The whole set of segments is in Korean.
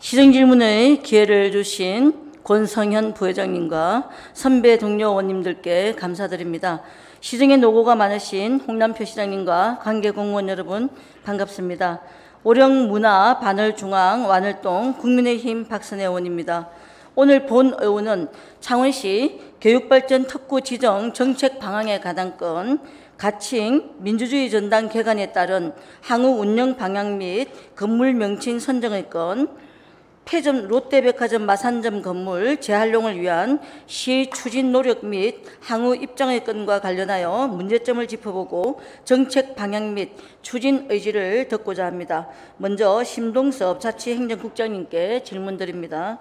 시정질문의 기회를 주신 권성현 부회장님과 선배 동료 의원님들께 감사드립니다. 시정의 노고가 많으신 홍남표 시장님과 관계 공무원 여러분 반갑습니다. 오령문화 반월중앙 완월동 국민의힘 박선혜 의원입니다. 오늘 본 의원은 창원시 교육발전 특구 지정 정책 방향의 가당권, 가칭 민주주의 전당 개관에 따른 향후 운영 방향 및 건물 명칭 선정의 건, 폐점 롯데백화점 마산점 건물 재활용을 위한 시 추진 노력 및 향후 입장의 건과 관련하여 문제점을 짚어보고 정책 방향 및 추진 의지를 듣고자 합니다. 먼저 심동섭 자치행정국장님께 질문드립니다.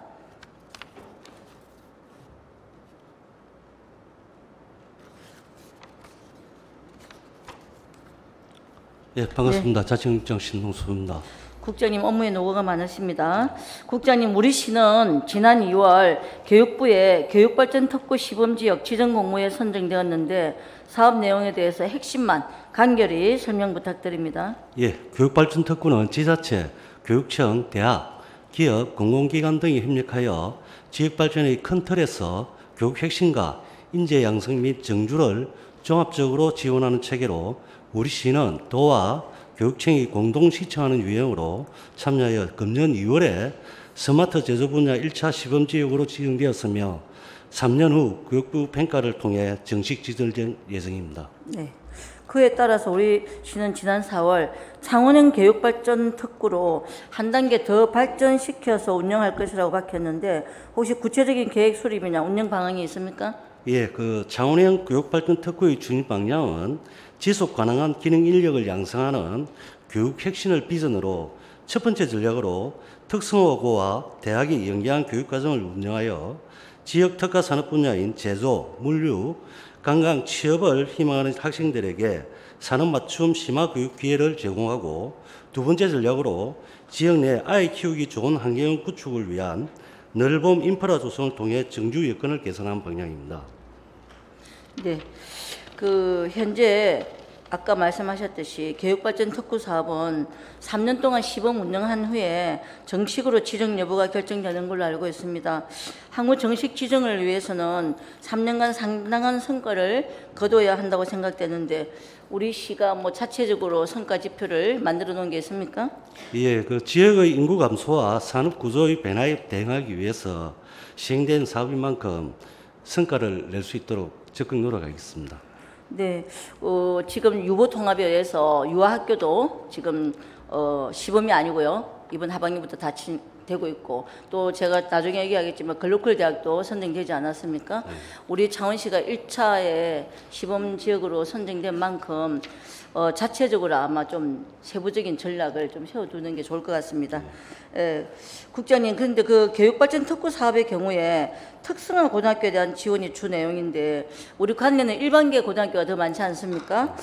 예, 반갑습니다. 네. 자치행정국장 심동섭입니다. 국장님 업무에 노고가 많으십니다. 국장님, 우리 시는 지난 2월 교육부의 교육발전 특구 시범지역 지정 공모에 선정되었는데 사업 내용에 대해서 핵심만 간결히 설명 부탁드립니다. 예, 교육발전 특구는 지자체, 교육청, 대학, 기업, 공공기관 등이 협력하여 지역발전의 큰 틀에서 교육 핵심과 인재 양성 및 정주를 종합적으로 지원하는 체계로 우리 시는 도와 교육청이 공동 시청하는 유형으로 참여하여 금년 2월에 스마트 제조 분야 1차 시범지역으로 지정되었으며 3년 후 교육부 평가를 통해 정식 지정될 예정입니다. 네. 그에 따라서 우리 시는 지난 4월 창원형 교육발전 특구로 한 단계 더 발전시켜서 운영할 것이라고 밝혔는데 혹시 구체적인 계획 수립이나 운영 방향이 있습니까? 예, 창원형 교육발전 특구의 중립 방향은 지속 가능한 기능 인력을 양성하는 교육 혁신을 비전으로 첫 번째 전략으로 특성화고와 대학이 연계한 교육과정을 운영하여 지역 특화 산업 분야인 제조, 물류, 관광, 취업을 희망하는 학생들에게 산업 맞춤 심화 교육 기회를 제공하고, 두 번째 전략으로 지역 내 아이 키우기 좋은 환경 구축을 위한 넓은 인프라 조성을 통해 정주 여건을 개선한 방향입니다. 네. 현재 아까 말씀하셨듯이 교육발전 특구 사업은 3년 동안 시범 운영한 후에 정식으로 지정 여부가 결정되는 걸로 알고 있습니다. 향후 정식 지정을 위해서는 3년간 상당한 성과를 거둬야 한다고 생각되는데 우리 시가 자체적으로 성과 지표를 만들어 놓은 게 있습니까? 예, 지역의 인구 감소와 산업 구조의 변화에 대응하기 위해서 시행된 사업인 만큼 성과를 낼 수 있도록 적극 노력하겠습니다. 네, 지금 유보 통합에 의해서 유아학교도 지금 시범이 아니고요. 이번 하반기부터 다 되고 있고, 또 제가 나중에 얘기하겠지만 글로컬 대학도 선정되지 않았습니까? 우리 창원시가 1차에 시범 지역으로 선정된 만큼 자체적으로 아마 좀 세부적인 전략을 좀 세워두는 게 좋을 것 같습니다. 국장님, 그런데 교육발전 특구 사업의 경우에 특성화 고등학교에 대한 지원이 주 내용인데 우리 관내는 일반계 고등학교가 더 많지 않습니까?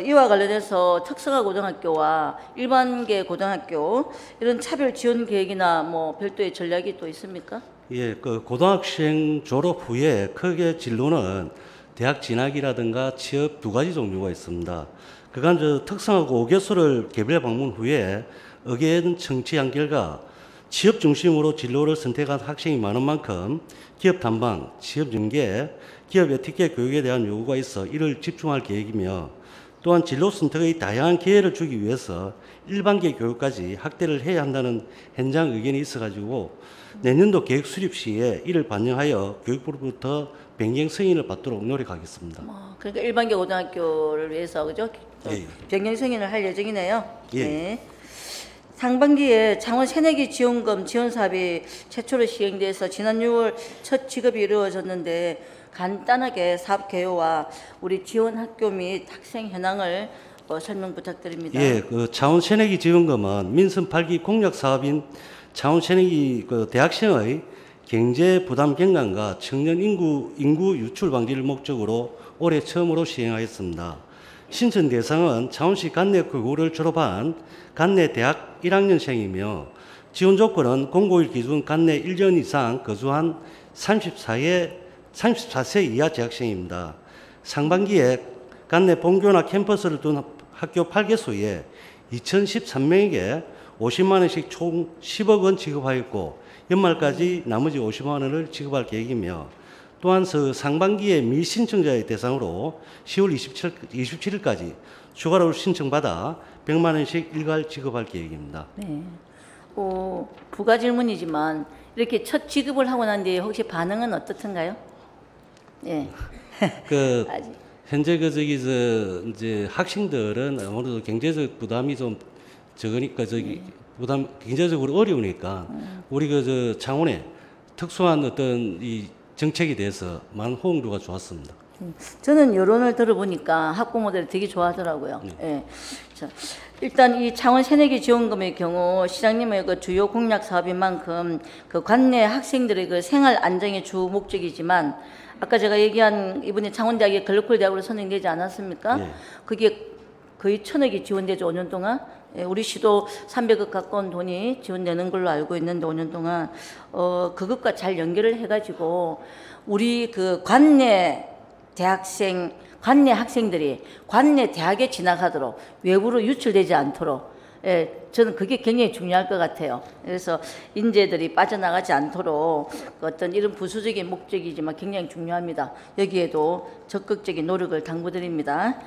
이와 관련해서 특성화 고등학교와 일반계 고등학교 이런 차별 지원 계획이나 별도의 전략이 또 있습니까? 예, 고등학생 졸업 후에 크게 진로는 대학 진학이라든가 취업 두 가지 종류가 있습니다. 그간 특성화고 5개소를 개별 방문 후에 의견 청취한 결과 취업 중심으로 진로를 선택한 학생이 많은 만큼 기업 탐방, 취업 연계, 기업 에티켓 교육에 대한 요구가 있어 이를 집중할 계획이며, 또한 진로 선택의 다양한 기회를 주기 위해서 일반계 교육까지 확대를 해야 한다는 현장 의견이 있어가지고 내년도 계획 수립 시에 이를 반영하여 교육부로부터 변경 승인을 받도록 노력하겠습니다. 그러니까 일반계 고등학교를 위해서 그죠? 예. 변경 승인을 할 예정이네요. 예. 네. 상반기에 창원 새내기 지원금 지원 사업이 최초로 시행돼서 지난 6월 첫 지급이 이루어졌는데 간단하게 사업 개요와 우리 지원 학교 및 학생 현황을 설명 부탁드립니다. 예, 창원 새내기 지원금은 민선 8기 공약 사업인 창원 새내기 대학생의 경제 부담 경감과 청년 인구 유출 방지를 목적으로 올해 처음으로 시행하였습니다. 신청 대상은 창원시 관내 교구를 졸업한 관내 대학 1학년생이며 지원 조건은 공고일 기준 관내 1년 이상 거주한 34세 이하 재학생입니다. 상반기에 관내 본교나 캠퍼스를 둔 학교 8개소에 2013명에게 50만 원씩 총 10억 원 지급하였고 연말까지 나머지 50만 원을 지급할 계획이며 또한 상반기에 미신청자의 대상으로 10월 27일까지 추가로 신청받아 100만 원씩 일괄 지급할 계획입니다. 네. 부가 질문이지만 이렇게 첫 지급을 하고 난 뒤에 혹시 반응은 어떻던가요? 예. 현재 이제 학생들은 아무래도 경제적 부담이 좀 적으니까 부담 경제적으로 어려우니까 우리 창원에 특수한 어떤 이 정책에 대해서 많은 호응도가 좋았습니다. 저는 여론을 들어보니까 학부모들이 되게 좋아하더라고요. 예. 자, 일단 이 창원 새내기 지원금의 경우 시장님의 그 주요 공약 사업인 만큼 그 관내 학생들의 그 생활 안정이 주 목적이지만 아까 제가 얘기한 이번에 창원대학이 글로컬 대학으로 선정되지 않았습니까? 예. 그게 거의 1,000억이 지원되죠, 5년 동안. 예, 우리 시도 300억 가까운 돈이 지원되는 걸로 알고 있는데 5년 동안 그것과 잘 연결을 해가지고 우리 그 관내 대학생, 관내 학생들이 관내 대학에 진학하도록 외부로 유출되지 않도록 저는 그게 굉장히 중요할 것 같아요. 그래서 인재들이 빠져나가지 않도록 어떤 이런 부수적인 목적이지만 굉장히 중요합니다. 여기에도 적극적인 노력을 당부드립니다.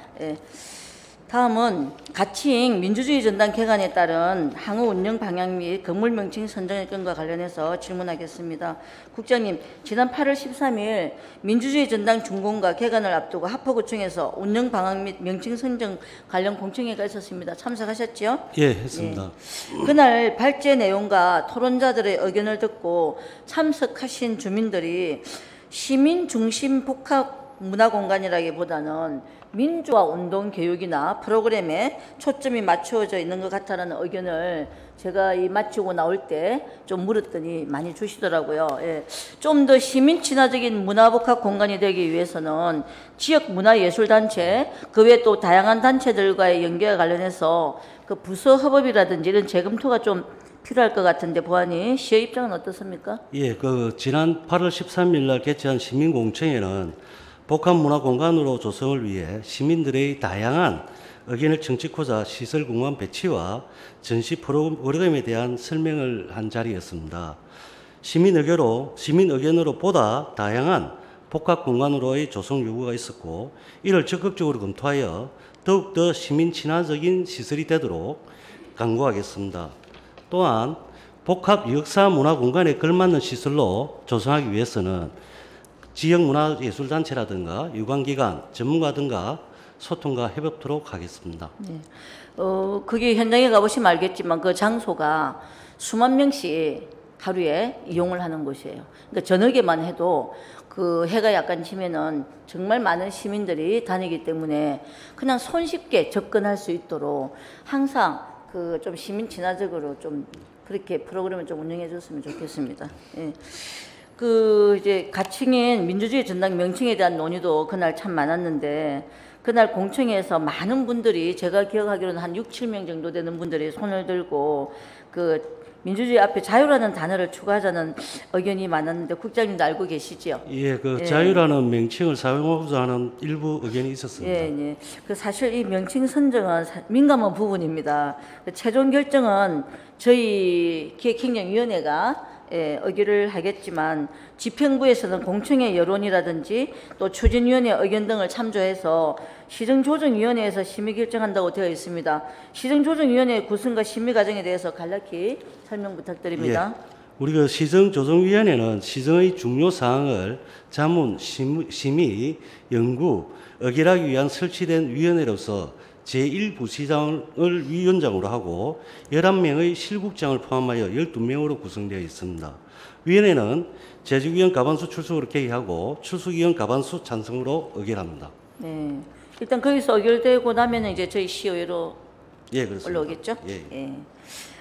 다음은 가칭 민주주의 전당 개관에 따른 항우 운영 방향 및 건물 명칭 선정의 건과 관련해서 질문하겠습니다. 국장님, 지난 8월 13일 민주주의 전당 준공과 개관을 앞두고 합포구청에서 운영 방향 및 명칭 선정 관련 공청회가 있었습니다. 참석하셨죠? 예, 했습니다. 예. 그날 발제 내용과 토론자들의 의견을 듣고 참석하신 주민들이 시민 중심 복합 문화 공간이라기보다는 민주화 운동 교육이나 프로그램에 초점이 맞추어져 있는 것 같다는 의견을 제가 이 마치고 나올 때 좀 물었더니 많이 주시더라고요. 좀 더 시민 친화적인 문화복합 공간이 되기 위해서는 지역 문화예술단체, 그 외 또 다양한 단체들과의 연계와 관련해서 그 부서 협업이라든지 이런 재검토가 좀 필요할 것 같은데 보아니 시의 입장은 어떻습니까? 예, 지난 8월 13일 날 개최한 시민공청회는 복합문화공간으로 조성을 위해 시민들의 다양한 의견을 청취고자 시설공간 배치와 전시 프로그램에 대한 설명을 한 자리였습니다. 시민 의견으로 보다 다양한 복합공간으로의 조성 요구가 있었고 이를 적극적으로 검토하여 더욱더 시민 친화적인 시설이 되도록 강구하겠습니다. 또한 복합 역사 문화공간에 걸맞는 시설로 조성하기 위해서는 지역문화예술단체라든가 유관기관, 전문가 등과 소통과 협업토록 하겠습니다. 네. 그게 현장에 가보시면 알겠지만 그 장소가 수만 명씩 하루에 이용을 하는 곳이에요. 그러니까 저녁에만 해도 그 해가 약간 지면은 정말 많은 시민들이 다니기 때문에 그냥 손쉽게 접근할 수 있도록 항상 그 좀 시민 친화적으로 좀 그렇게 프로그램을 좀 운영해 줬으면 좋겠습니다. 예. 이제 가칭인 민주주의 전당 명칭에 대한 논의도 그날 참 많았는데 그날 공청회에서 많은 분들이 제가 기억하기로는 한 6, 7명 정도 되는 분들이 손을 들고 그 민주주의 앞에 자유라는 단어를 추가하자는 의견이 많았는데 국장님도 알고 계시지요? 예, 자유라는 명칭을 사용하고자 하는 일부 의견이 있었습니다. 예, 예. 사실 이 명칭 선정은 민감한 부분입니다. 최종 결정은 저희 기획행정위원회가 의결을 하겠지만 집행부에서는 공청회 여론이라든지 또 추진위원회 의견 등을 참조해서 시정조정위원회에서 심의 결정한다고 되어 있습니다. 시정조정위원회 구성과 심의 과정에 대해서 간략히 설명 부탁드립니다. 예. 우리 시정조정위원회는 시정의 중요 사항을 자문, 심의, 연구, 의결하기 위한 설치된 위원회로서 제1부시장을 위원장으로 하고 11명의 실국장을 포함하여 12명으로 구성되어 있습니다. 위원회는 재직위원 과반수 출석으로 개의하고 출석위원 과반수 찬성으로 의결합니다. 네. 일단 거기서 의결되고 나면 이제 저희 시의회로 올라오겠죠? 예.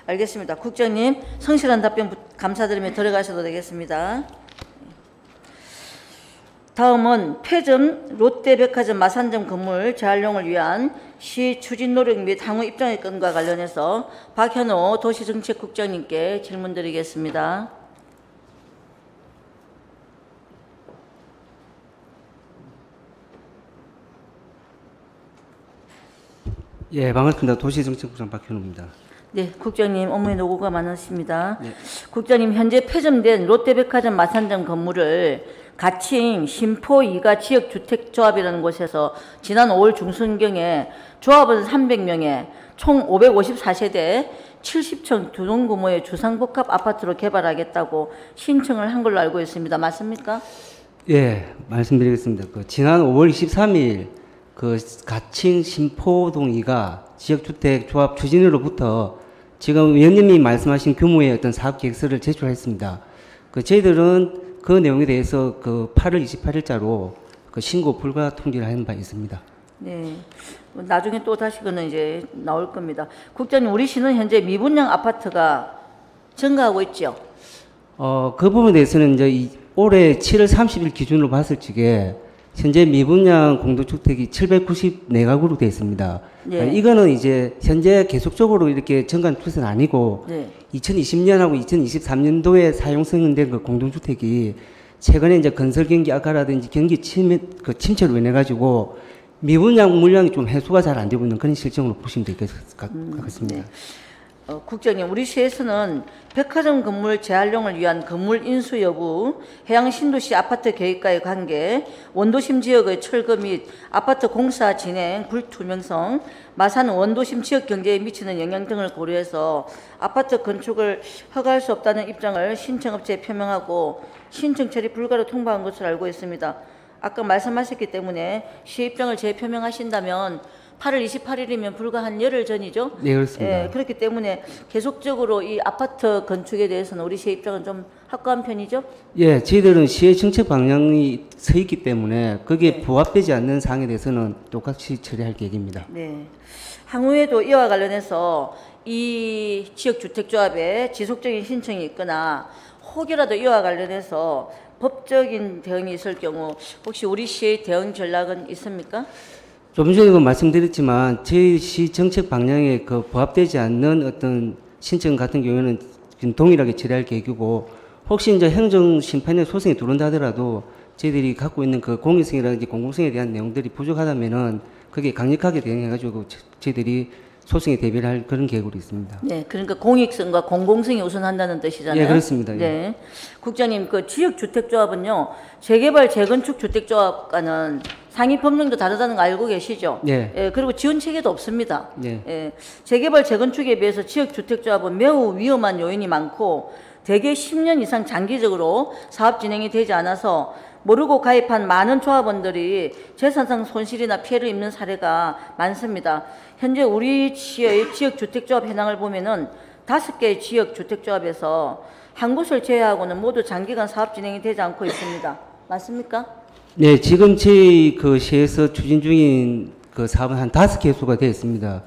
알겠습니다. 국장님 성실한 답변 감사드리며 들어가셔도 되겠습니다. 다음은 폐점 롯데백화점 마산점 건물 재활용을 위한 시 추진 노력 및 향후 입장의 건과 관련해서 박현호 도시정책국장님께 질문드리겠습니다. 예, 반갑습니다. 도시정책국장 박현호입니다. 네, 국장님 업무에 노고가 많으십니다. 네. 국장님 현재 폐점된 롯데백화점 마산점 건물을 가칭 신포 2가 지역주택조합이라는 곳에서 지난 5월 중순경에 조합원 300명에 총 554세대 70층 두 동 규모의 주상복합 아파트로 개발하겠다고 신청을 한 걸로 알고 있습니다. 맞습니까? 예, 말씀드리겠습니다. 지난 5월 23일 가칭 신포동 2가 지역주택조합 추진으로부터 지금 위원님이 말씀하신 규모의 어떤 사업계획서를 제출했습니다. 저희들은 그 내용에 대해서 8월 28일자로 신고 불가 통지를 한 바 있습니다. 네. 나중에 또 다시 그는 이제 나올 겁니다. 국장님, 우리 시는 현재 미분양 아파트가 증가하고 있죠? 그 부분에 대해서는 이제 올해 7월 30일 기준으로 봤을 적에 현재 미분양 공동주택이 794가구로 되어 있습니다. 네. 이거는 이제 현재 계속적으로 이렇게 증가한 추세는 아니고 네. 2020년하고 2023년도에 사용승인된 그 공동주택이 최근에 이제 건설 경기 악화라든지 경기 침체로 인해 가지고 미분양 물량이 좀 해소가 잘 안 되고 있는 그런 실정으로 보시면 될 것 같습니다. 네. 국장님, 우리 시에서는 백화점 건물 재활용을 위한 건물 인수 여부, 해양 신도시 아파트 계획과의 관계, 원도심 지역의 철거 및 아파트 공사 진행 불투명성, 마산 원도심 지역 경제에 미치는 영향 등을 고려해서 아파트 건축을 허가할 수 없다는 입장을 신청업체에 표명하고 신청 처리 불가로 통보한 것으로 알고 있습니다. 아까 말씀하셨기 때문에 시의 입장을 재표명하신다면 8월 28일이면 불과 한 열흘 전이죠? 네, 그렇습니다. 예, 그렇기 때문에 계속적으로 이 아파트 건축에 대해서는 우리 시의 입장은 좀 확고한 편이죠? 예, 저희들은 시의 정책 방향이 서 있기 때문에 거기에 네. 부합되지 않는 사항에 대해서는 똑같이 처리할 계획입니다. 네. 향후에도 이와 관련해서 이 지역주택조합에 지속적인 신청이 있거나 혹여라도 이와 관련해서 법적인 대응이 있을 경우 혹시 우리 시의 대응 전략은 있습니까? 좀 전에도 말씀드렸지만 저희 시 정책 방향에 부합되지 않는 어떤 신청 같은 경우에는 동일하게 처리할 계획이고 혹시 이제 행정 심판에 소송이 들어온다 하더라도 저희들이 갖고 있는 그 공익성이라든지 공공성에 대한 내용들이 부족하다면은 그게 강력하게 대응해가지고 저희들이 소송에 대비를 할 그런 계획으로 있습니다. 네, 그러니까 공익성과 공공성이 우선한다는 뜻이잖아요. 네, 그렇습니다. 네, 국장님, 그 지역주택조합은요, 재개발 재건축 주택조합과는 상위 법령도 다르다는 거 알고 계시죠? 네. 예, 그리고 지원 체계도 없습니다. 네. 예, 재개발 재건축에 비해서 지역주택조합은 매우 위험한 요인이 많고 대개 10년 이상 장기적으로 사업 진행이 되지 않아서 모르고 가입한 많은 조합원들이 재산상 손실이나 피해를 입는 사례가 많습니다. 현재 우리 시의 지역주택조합 현황을 보면은 5개의 지역주택조합에서 한 곳을 제외하고는 모두 장기간 사업 진행이 되지 않고 있습니다. 맞습니까? 네, 지금 저희 시에서 추진 중인 사업은 한 5개소가 되어 있습니다.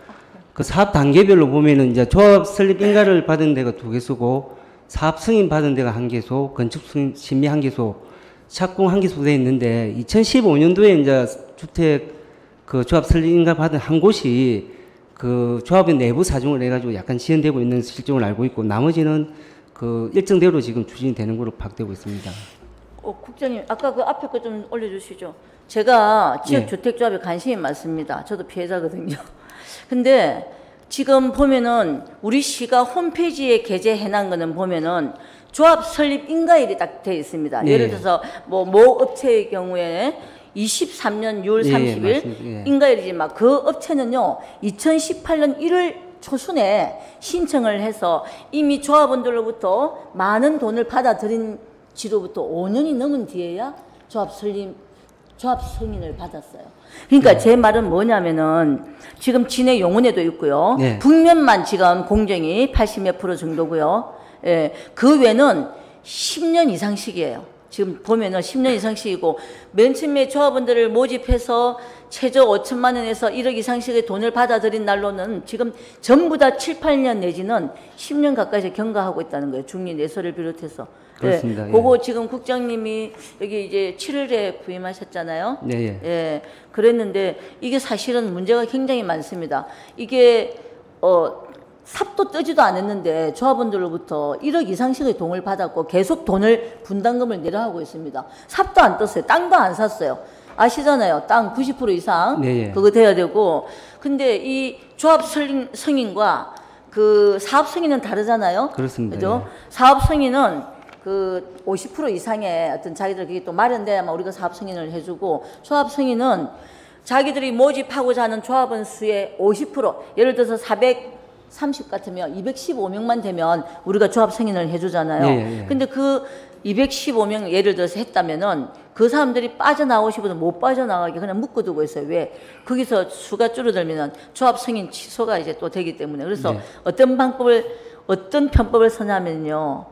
사업 단계별로 보면은 이제 조합 설립 인가를 받은 데가 2개소고, 사업 승인 받은 데가 1개소, 건축 심의 1개소, 착공 1개소 되어 있는데, 2015년도에 이제 주택 조합 설립 인가 받은 한 곳이 조합의 내부 사정을 해가지고 약간 지연되고 있는 실정을 알고 있고, 나머지는 일정대로 지금 추진이 되는 걸로 파악되고 있습니다. 국장님, 아까 그 앞에 거 좀 올려주시죠. 제가 지역주택조합에 관심이 많습니다. 저도 피해자거든요. 근데 지금 보면은 우리 시가 홈페이지에 게재해놓은 거는 보면은 조합 설립 인가일이 딱 되어 있습니다. 네. 예를 들어서 모 업체의 경우에 23년 6월 30일 인가일이지만 그 업체는요 2018년 1월 초순에 신청을 해서 이미 조합원들로부터 많은 돈을 받아들인 지로부터 5년이 넘은 뒤에야 조합 승인을 받았어요. 그러니까 제 말은 뭐냐면은 지금 진해 용운에도 있고요. 네. 북면만 지금 공정이 80몇 % 정도고요. 예, 그 외는 10년 이상씩이에요. 지금 보면은 10년 이상씩이고 맨 처음에 조합원들을 모집해서 최저 5천만 원에서 1억 이상씩의 돈을 받아들인 날로는 지금 전부 다 7, 8년 내지는 10년 가까이 경과하고 있다는 거예요. 중리 내소를 비롯해서. 그렇습니다. 네, 그거 지금 국장님이 여기 이제 7월에 부임하셨잖아요. 네, 예. 예, 그랬는데 이게 사실은 문제가 굉장히 많습니다. 이게 삽도 뜨지도 않았는데 조합원들로부터 1억 이상씩의 돈을 받았고 계속 돈을 분담금을 내려하고 있습니다. 삽도 안 떴어요. 땅도 안 샀어요. 아시잖아요. 땅 90% 이상 네, 예. 그거 돼야 되고. 근데 이 조합 승인과 그 사업 승인은 다르잖아요. 그렇습니다. 그죠? 예. 사업 승인은 그 50% 이상의 어떤 자기들 그게 또 마련돼야만 우리가 사업 승인을 해주고, 조합 승인은 자기들이 모집하고자 하는 조합원 수의 50%, 예를 들어서 430 같으면 215명만 되면 우리가 조합 승인을 해주잖아요. 예, 예. 근데 그 215명 예를 들어서 했다면은 그 사람들이 빠져나오고 싶어도 못 빠져나가게 그냥 묶어두고 있어요. 왜? 거기서 수가 줄어들면은 조합 승인 취소가 이제 또 되기 때문에. 그래서 네. 어떤 편법을 쓰냐면요.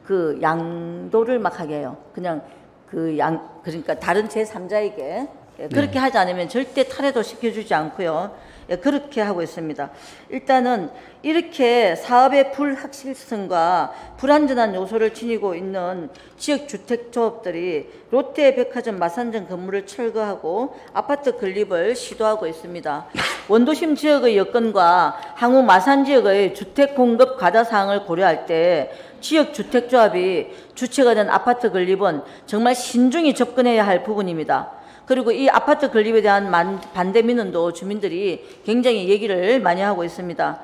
그 양도를 막 하게 해요. 그냥 그러니까 다른 제3자에게 그렇게 하지 않으면 절대 탈회도 시켜주지 않고요. 그렇게 하고 있습니다. 일단은 이렇게 사업의 불확실성과 불안전한 요소를 지니고 있는 지역주택조합들이 롯데백화점 마산점 건물을 철거하고 아파트 건립을 시도하고 있습니다. 원도심 지역의 여건과 향후 마산 지역의 주택 공급 과다 사항을 고려할 때 지역주택조합이 주체가 된 아파트 건립은 정말 신중히 접근해야 할 부분입니다. 그리고 이 아파트 건립에 대한 반대 민원도 주민들이 굉장히 얘기를 많이 하고 있습니다.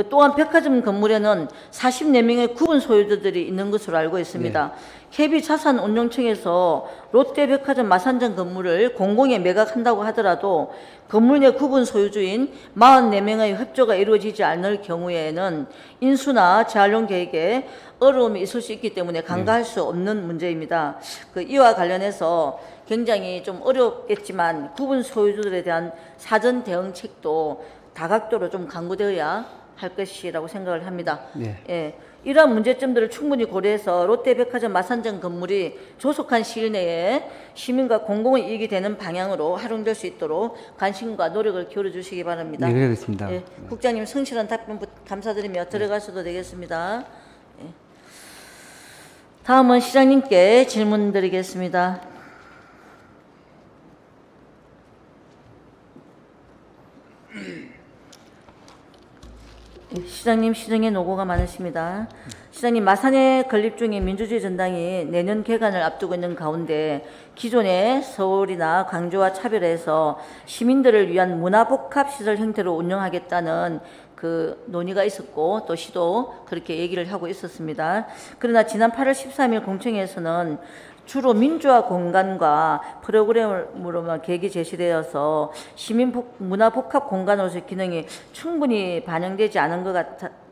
또한 백화점 건물에는 44명의 구분 소유주들이 있는 것으로 알고 있습니다. KB자산운용청에서 롯데백화점 마산점 건물을 공공에 매각한다고 하더라도 건물 내 구분 소유주인 44명의 협조가 이루어지지 않을 경우에는 인수나 재활용 계획에 어려움이 있을 수 있기 때문에 간과할 수 없는 문제입니다. 이와 관련해서 굉장히 좀 어렵겠지만 구분 소유주들에 대한 사전 대응책도 다각도로 좀 강구되어야 할 것이라고 생각을 합니다. 네. 예, 이러한 문제점들을 충분히 고려해서 롯데백화점 마산점 건물이 조속한 시일 내에 시민과 공공의 이익이 되는 방향으로 활용될 수 있도록 관심과 노력을 기울여 주시기 바랍니다. 네, 그러겠습니다. 예, 국장님 성실한 답변 감사드리며 들어가셔도 되겠습니다. 예. 다음은 시장님께 질문 드리겠습니다. 시장님, 시정에 노고가 많으십니다. 시장님, 마산에 건립 중인 민주주의 전당이 내년 개관을 앞두고 있는 가운데 기존의 서울이나 광주와 차별해서 시민들을 위한 문화복합시설 형태로 운영하겠다는 그 논의가 있었고 또 시도 그렇게 얘기를 하고 있었습니다. 그러나 지난 8월 13일 공청회에서는 주로 민주화 공간과 프로그램으로만 계획이 제시되어서 시민 문화 복합 공간으로서의 기능이 충분히 반영되지 않은 것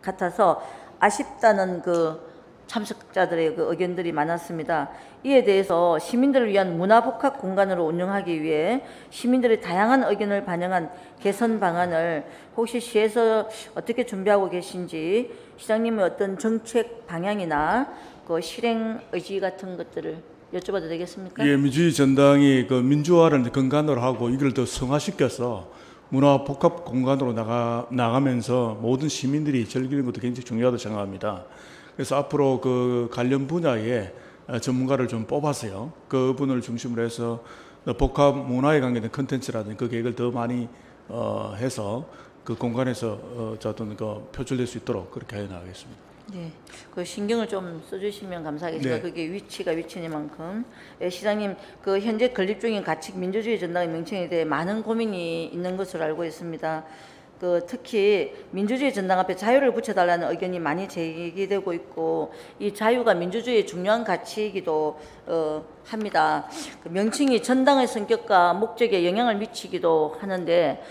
같아서 아쉽다는 그 참석자들의 그 의견들이 많았습니다. 이에 대해서 시민들을 위한 문화 복합 공간으로 운영하기 위해 시민들의 다양한 의견을 반영한 개선 방안을 혹시 시에서 어떻게 준비하고 계신지, 시장님의 어떤 정책 방향이나 그 실행 의지 같은 것들을 여쭤봐도 되겠습니까? 예, 민주주의 전당이 그 민주화를 근간으로 하고 이걸 더 성화시켜서 문화 복합 공간으로 나가면서 모든 시민들이 즐기는 것도 굉장히 중요하다고 생각합니다. 그래서 앞으로 그 관련 분야에 전문가를 좀 뽑아서요, 그분을 중심으로 해서 복합 문화에 관계된 컨텐츠라든지 그 계획을 더 많이 해서 그 공간에서 어떤 그 표출될 수 있도록 그렇게 해 나가겠습니다. 네, 그 신경을 좀 써주시면 감사하겠습니다. 네. 그게 위치가 위치니만큼. 예, 시장님, 그 현재 건립 중인 가칭 민주주의 전당의 명칭에 대해 많은 고민이 있는 것으로 알고 있습니다. 그 특히 민주주의 전당 앞에 자유를 붙여달라는 의견이 많이 제기되고 있고, 이 자유가 민주주의의 중요한 가치이기도 합니다. 그 명칭이 전당의 성격과 목적에 영향을 미치기도 하는데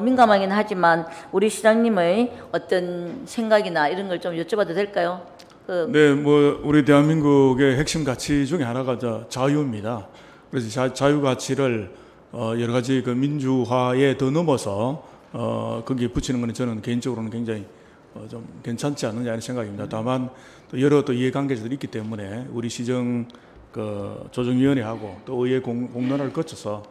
민감하긴 하지만 우리 시장님의 어떤 생각이나 이런 걸 좀 여쭤봐도 될까요? 네, 뭐 우리 대한민국의 핵심 가치 중에 하나가 자유입니다. 그래서 자유 가치를 여러 가지 그 민주화에 더 넘어서 거기에 붙이는 것은 저는 개인적으로는 굉장히 좀 괜찮지 않느냐 이런 생각입니다. 다만 또 여러 또 이해관계자들이 있기 때문에 우리 시정 그 조정위원회하고 또 의회 공론화를 거쳐서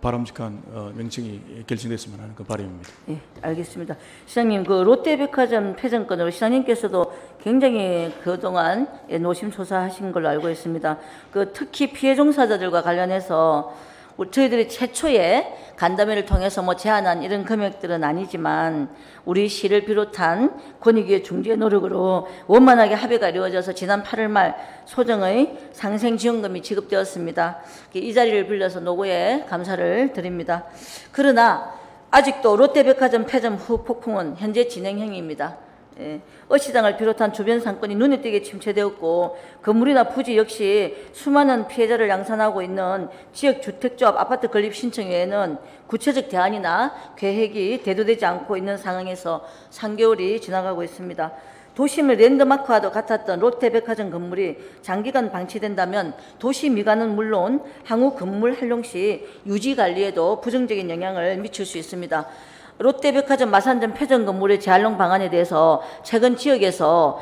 바람직한 명칭이 결정됐으면 하는 그 바람입니다. 예, 알겠습니다. 시장님, 그 롯데백화점 폐점건으로 시장님께서도 굉장히 그동안 노심초사하신 걸로 알고 있습니다. 그 특히 피해 종사자들과 관련해서 저희들이 최초에 간담회를 통해서 뭐 제안한 이런 금액들은 아니지만 우리 시를 비롯한 권익위의 중재 노력으로 원만하게 합의가 이루어져서 지난 8월 말 소정의 상생지원금이 지급되었습니다. 이 자리를 빌려서 노고에 감사를 드립니다. 그러나 아직도 롯데백화점 폐점 후 폭풍은 현재 진행형입니다. 어시장을 비롯한 주변 상권이 눈에 띄게 침체되었고 건물이나 부지 역시 수많은 피해자를 양산하고 있는 지역 주택조합 아파트 건립 신청 외에는 구체적 대안이나 계획이 대두되지 않고 있는 상황에서 3개월이 지나가고 있습니다. 도심을 랜드마크와도 같았던 롯데백화점 건물이 장기간 방치된다면 도시 미관은 물론 향후 건물 활용 시 유지 관리에도 부정적인 영향을 미칠 수 있습니다. 롯데백화점 마산점 폐점 건물의 재활용 방안에 대해서 최근 지역에서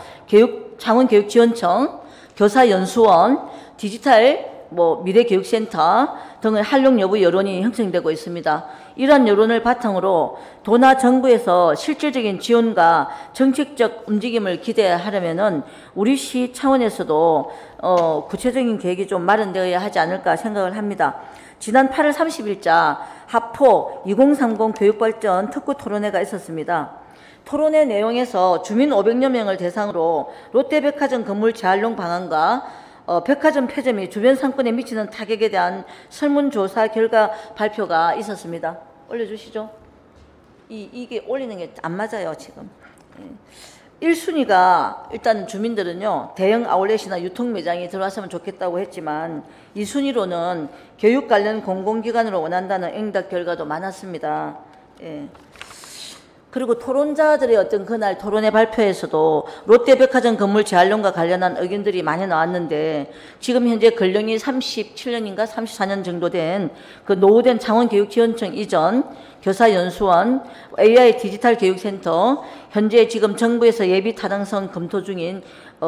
창원교육지원청, 교사연수원, 디지털 미래교육센터 등의 활용 여부 여론이 형성되고 있습니다. 이러한 여론을 바탕으로 도나 정부에서 실질적인 지원과 정책적 움직임을 기대하려면은 우리 시 차원에서도 구체적인 계획이 좀 마련되어야 하지 않을까 생각을 합니다. 지난 8월 30일자 하포 2030 교육발전 특구 토론회가 있었습니다. 토론회 내용에서 주민 500여 명을 대상으로 롯데백화점 건물 재활용 방안과 백화점 폐점이 주변 상권에 미치는 타격에 대한 설문조사 결과 발표가 있었습니다. 올려주시죠. 이게 올리는 게 안 맞아요, 지금. 1순위가 일단 주민들은요, 대형 아울렛이나 유통매장이 들어왔으면 좋겠다고 했지만 2순위로는 교육 관련 공공기관으로 원한다는 응답 결과도 많았습니다. 그리고 토론자들의 어떤 그날 토론회 발표에서도 롯데백화점 건물 재활용과 관련한 의견들이 많이 나왔는데 지금 현재 근령이 37년인가 34년 정도 된 그 노후된 창원교육지원청 이전 교사연수원, AI 디지털 교육센터, 현재 지금 정부에서 예비 타당성 검토 중인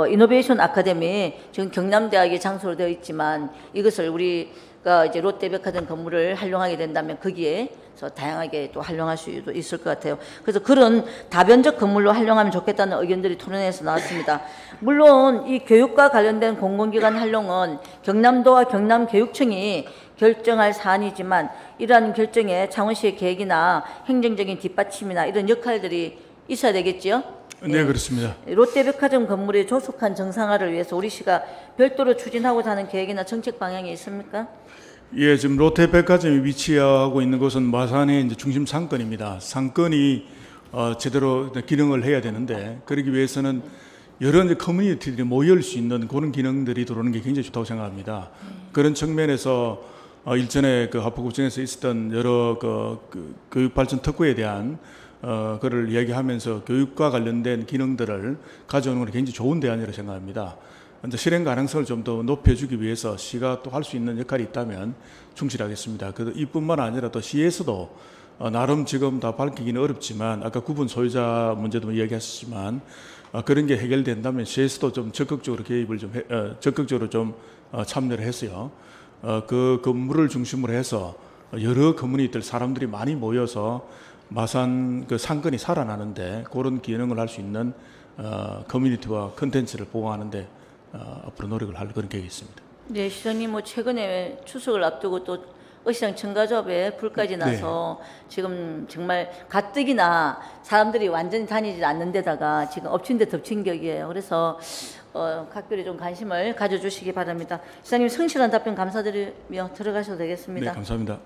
이노베이션 아카데미, 지금 경남대학에 장소로 되어 있지만 이것을 우리가 이제 롯데백화점 건물을 활용하게 된다면 거기에 다양하게 또 활용할 수도 있을 것 같아요. 그래서 그런 다변적 건물로 활용하면 좋겠다는 의견들이 토론회에서 나왔습니다. 물론 이 교육과 관련된 공공기관 활용은 경남도와 경남교육청이 결정할 사안이지만 이러한 결정에 창원시의 계획이나 행정적인 뒷받침이나 이런 역할들이 있어야 되겠지요? 네, 그렇습니다. 롯데백화점 건물의 조속한 정상화를 위해서 우리 시가 별도로 추진하고자 하는 계획이나 정책 방향이 있습니까? 예, 지금 롯데백화점이 위치하고 있는 곳은 마산의 이제 중심 상권입니다. 상권이 제대로 기능을 해야 되는데 그러기 위해서는 여러 이제 커뮤니티들이 모일 수 있는 그런 기능들이 들어오는 게 굉장히 좋다고 생각합니다. 그런 측면에서 일전에 그 하포구청에서 있었던 여러 그 교육발전 특구에 대한 그를 이야기하면서 교육과 관련된 기능들을 가져오는 건 굉장히 좋은 대안이라고 생각합니다. 이제 실행 가능성을 좀 더 높여주기 위해서 시가 또 할 수 있는 역할이 있다면 충실하겠습니다. 그래서 이뿐만 아니라 또 시에서도 나름 지금 다 밝히기는 어렵지만 아까 구분 소유자 문제도 이야기하셨지만 그런 게 해결된다면 시에서도 좀 적극적으로 개입을 적극적으로 좀 참여를 해서요. 그 건물을 중심으로 해서 여러 커뮤니티들 사람들이 많이 모여서 마산 그 상권이 살아나는데 그런 기능을 할 수 있는 커뮤니티와 컨텐츠를 보강하는데 앞으로 노력을 할 그런 계획이 있습니다. 네, 시장님 최근에 추석을 앞두고 또 어시장 첨가조합에 불까지 나서 지금 정말 가뜩이나 사람들이 완전히 다니지 않는 데다가 지금 엎친 데 덮친 격이에요. 그래서 각별히 좀 관심을 가져주시기 바랍니다. 시장님 성실한 답변 감사드리며 들어가셔도 되겠습니다. 네, 감사합니다.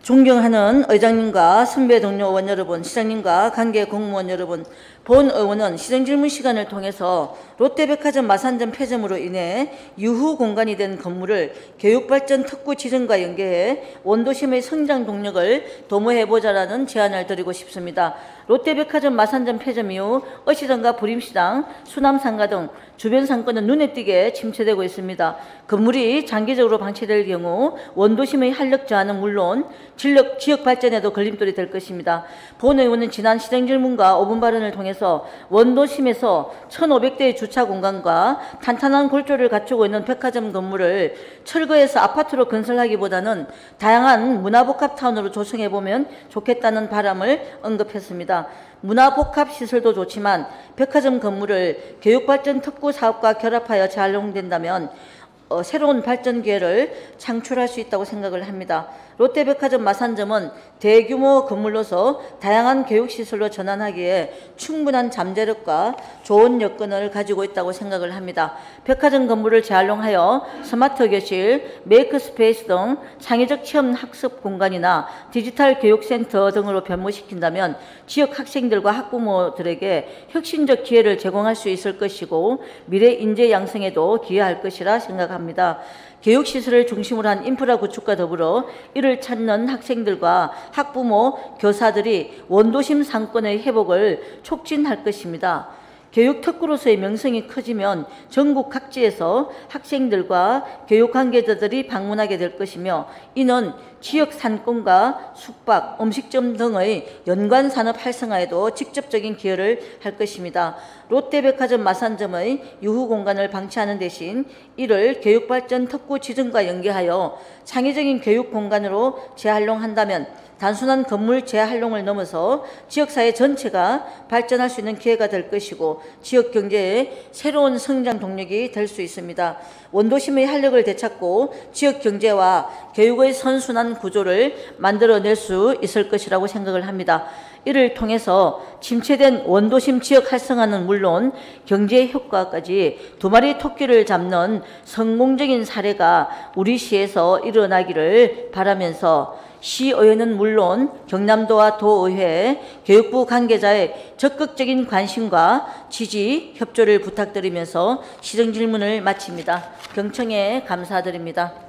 존경하는 의장님과 선배 동료 의원 여러분, 시장님과 관계 공무원 여러분, 본 의원은 시정질문 시간을 통해서 롯데백화점 마산점 폐점으로 인해 유후 공간이 된 건물을 교육발전 특구 지정과 연계해 원도심의 성장 동력을 도모해보자라는 제안을 드리고 싶습니다. 롯데백화점 마산점 폐점 이후 어시장과 부림시장, 수남상가 등 주변 상권은 눈에 띄게 침체되고 있습니다. 건물이 장기적으로 방치될 경우 원도심의 활력 저하는 물론 지역 발전에도 걸림돌이 될 것입니다. 본 의원은 지난 시정질문과 5분 발언을 통해서 원도심에서 1,500대의 주차 공간과 탄탄한 골조를 갖추고 있는 백화점 건물을 철거해서 아파트로 건설하기보다는 다양한 문화복합타운으로 조성해보면 좋겠다는 바람을 언급했습니다. 문화복합시설도 좋지만 백화점 건물을 교육발전 특구 사업과 결합하여 재활용된다면 새로운 발전 기회를 창출할 수 있다고 생각을 합니다. 롯데백화점 마산점은 대규모 건물로서 다양한 교육시설로 전환하기에 충분한 잠재력과 좋은 여건을 가지고 있다고 생각을 합니다. 백화점 건물을 재활용하여 스마트 교실, 메이크스페이스 등 창의적 체험 학습 공간이나 디지털 교육센터 등으로 변모시킨다면 지역 학생들과 학부모들에게 혁신적 기회를 제공할 수 있을 것이고 미래 인재 양성에도 기여할 것이라 생각합니다. 교육시설을 중심으로 한 인프라 구축과 더불어 이를 찾는 학생들과 학부모, 교사들이 원도심 상권의 회복을 촉진할 것입니다. 교육특구로서의 명성이 커지면 전국 각지에서 학생들과 교육 관계자들이 방문하게 될 것이며 이는 지역 상권과 숙박, 음식점 등의 연관 산업 활성화에도 직접적인 기여를 할 것입니다. 롯데백화점 마산점의 유후 공간을 방치하는 대신 이를 교육발전 특구 지정과 연계하여 창의적인 교육 공간으로 재활용한다면 단순한 건물 재활용을 넘어서 지역사회 전체가 발전할 수 있는 기회가 될 것이고 지역 경제의 새로운 성장 동력이 될 수 있습니다. 원도심의 활력을 되찾고 지역 경제와 교육의 선순환 구조를 만들어낼 수 있을 것이라고 생각을 합니다. 이를 통해서 침체된 원도심 지역 활성화는 물론 경제 효과까지 두 마리 토끼를 잡는 성공적인 사례가 우리 시에서 일어나기를 바라면서 시의회는 물론 경남도와 도의회, 교육부 관계자의 적극적인 관심과 지지, 협조를 부탁드리면서 시정 질문을 마칩니다. 경청에 감사드립니다.